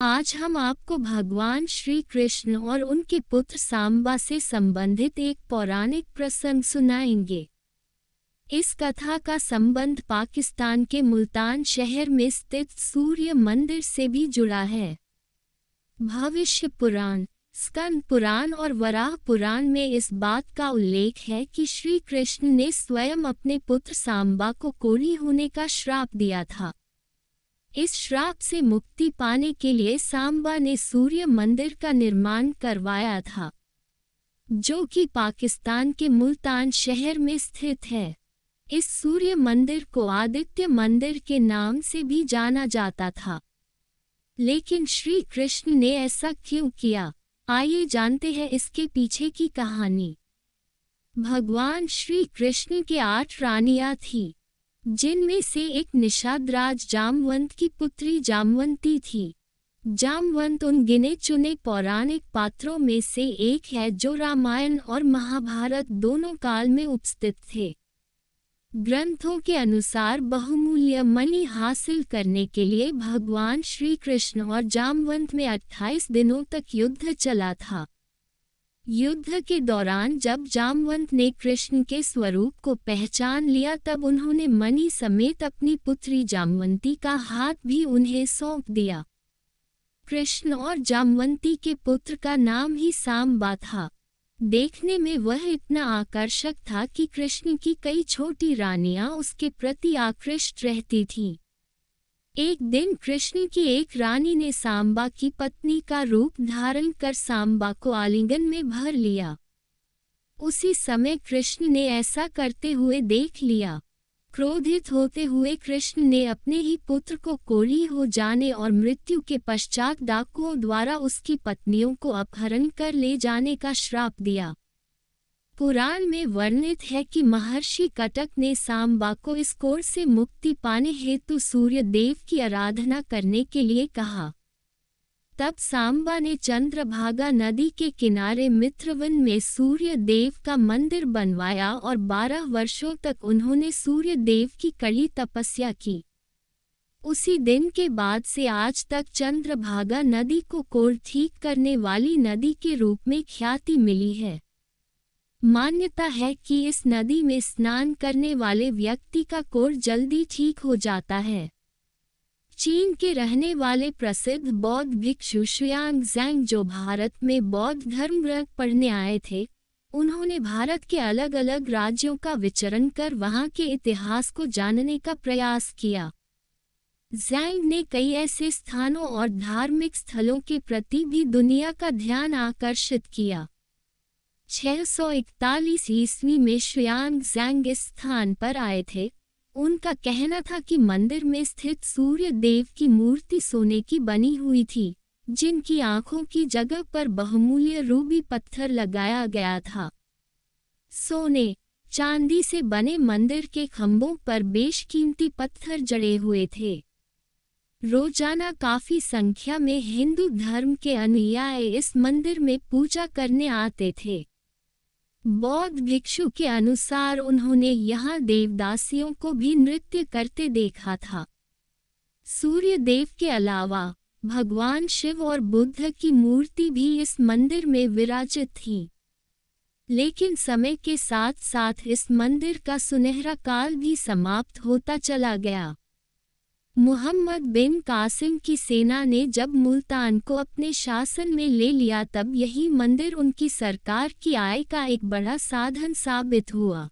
आज हम आपको भगवान श्री कृष्ण और उनके पुत्र सांबा से संबंधित एक पौराणिक प्रसंग सुनाएंगे। इस कथा का संबंध पाकिस्तान के मुल्तान शहर में स्थित सूर्य मंदिर से भी जुड़ा है। भविष्य पुराण, स्कंद पुराण और वराह पुराण में इस बात का उल्लेख है कि श्री कृष्ण ने स्वयं अपने पुत्र सांबा को कोढ़ी होने का श्राप दिया था। इस श्राप से मुक्ति पाने के लिए सांबा ने सूर्य मंदिर का निर्माण करवाया था, जो कि पाकिस्तान के मुल्तान शहर में स्थित है। इस सूर्य मंदिर को आदित्य मंदिर के नाम से भी जाना जाता था। लेकिन श्री कृष्ण ने ऐसा क्यों किया, आइए जानते हैं इसके पीछे की कहानी। भगवान श्री कृष्ण के 8 रानियां थीं, जिनमें से एक निषाद राज जामवंत की पुत्री जामवंती थी। जामवंत उन गिने चुने पौराणिक पात्रों में से एक है जो रामायण और महाभारत दोनों काल में उपस्थित थे। ग्रंथों के अनुसार बहुमूल्य मणि हासिल करने के लिए भगवान श्री कृष्ण और जामवंत में 28 दिनों तक युद्ध चला था। युद्ध के दौरान जब जामवंत ने कृष्ण के स्वरूप को पहचान लिया, तब उन्होंने मणि समेत अपनी पुत्री जामवंती का हाथ भी उन्हें सौंप दिया। कृष्ण और जामवंती के पुत्र का नाम ही सांबा था। देखने में वह इतना आकर्षक था कि कृष्ण की कई छोटी रानियां उसके प्रति आकृष्ट रहती थीं। एक दिन कृष्ण की एक रानी ने सांबा की पत्नी का रूप धारण कर सांबा को आलिंगन में भर लिया। उसी समय कृष्ण ने ऐसा करते हुए देख लिया। क्रोधित होते हुए कृष्ण ने अपने ही पुत्र को कोढ़ी हो जाने और मृत्यु के पश्चात डाकुओं द्वारा उसकी पत्नियों को अपहरण कर ले जाने का श्राप दिया। पुराण में वर्णित है कि महर्षि कटक ने सांबा को इस कोढ़ से मुक्ति पाने हेतु सूर्य देव की आराधना करने के लिए कहा। तब सांबा ने चंद्रभागा नदी के किनारे मित्रवन में सूर्य देव का मंदिर बनवाया और 12 वर्षों तक उन्होंने सूर्य देव की कड़ी तपस्या की। उसी दिन के बाद से आज तक चंद्रभागा नदी को कोढ़ ठीक करने वाली नदी के रूप में ख्याति मिली है। मान्यता है कि इस नदी में स्नान करने वाले व्यक्ति का कोढ़ जल्दी ठीक हो जाता है। चीन के रहने वाले प्रसिद्ध बौद्ध भिक्षु शुयांग, जो भारत में बौद्ध धर्म ग्रंथ पढ़ने आए थे, उन्होंने भारत के अलग अलग राज्यों का विचरण कर वहां के इतिहास को जानने का प्रयास किया। ज़ैंग ने कई ऐसे स्थानों और धार्मिक स्थलों के प्रति भी दुनिया का ध्यान आकर्षित किया। 641 ईस्वी में शुयांग इस स्थान पर आए थे। उनका कहना था कि मंदिर में स्थित सूर्य देव की मूर्ति सोने की बनी हुई थी, जिनकी आंखों की जगह पर बहुमूल्य रूबी पत्थर लगाया गया था। सोने चांदी से बने मंदिर के खंभों पर बेशकीमती पत्थर जड़े हुए थे। रोजाना काफी संख्या में हिंदू धर्म के अनुयायी इस मंदिर में पूजा करने आते थे। बौद्ध भिक्षु के अनुसार उन्होंने यहाँ देवदासियों को भी नृत्य करते देखा था। सूर्य देव के अलावा भगवान शिव और बुद्ध की मूर्ति भी इस मंदिर में विराजित थी। लेकिन समय के साथ साथ इस मंदिर का सुनहरा काल भी समाप्त होता चला गया। मुहम्मद बिन कासिम की सेना ने जब मुल्तान को अपने शासन में ले लिया, तब यही मंदिर उनकी सरकार की आय का एक बड़ा साधन साबित हुआ।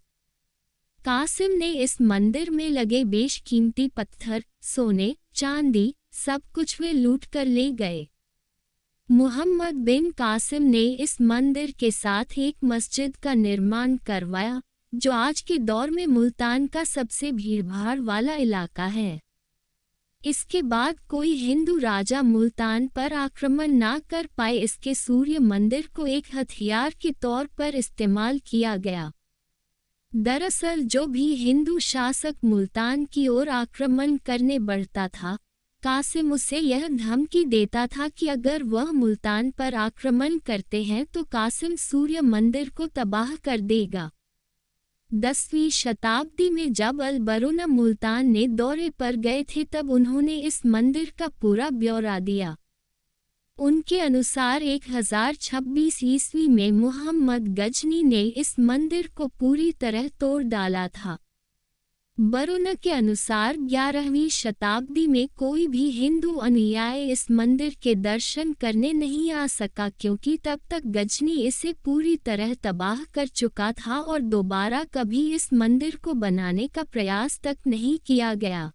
कासिम ने इस मंदिर में लगे बेशकीमती पत्थर, सोने, चांदी, सब कुछ वे लूट कर ले गए। मुहम्मद बिन कासिम ने इस मंदिर के साथ एक मस्जिद का निर्माण करवाया, जो आज के दौर में मुल्तान का सबसे भीड़भाड़ वाला इलाका है। इसके बाद कोई हिंदू राजा मुल्तान पर आक्रमण न कर पाए, इसके सूर्य मंदिर को एक हथियार के तौर पर इस्तेमाल किया गया। दरअसल जो भी हिंदू शासक मुल्तान की ओर आक्रमण करने बढ़ता था, कासिम उसे यह धमकी देता था कि अगर वह मुल्तान पर आक्रमण करते हैं तो कासिम सूर्य मंदिर को तबाह कर देगा। 10वीं शताब्दी में जब अल-बरून मुल्तान ने दौरे पर गए थे, तब उन्होंने इस मंदिर का पूरा ब्यौरा दिया। उनके अनुसार 1026 ईस्वी में मुहम्मद गजनी ने इस मंदिर को पूरी तरह तोड़ डाला था। बरुन के अनुसार 11वीं शताब्दी में कोई भी हिंदू अनुयायी इस मंदिर के दर्शन करने नहीं आ सका, क्योंकि तब तक गजनी इसे पूरी तरह तबाह कर चुका था और दोबारा कभी इस मंदिर को बनाने का प्रयास तक नहीं किया गया।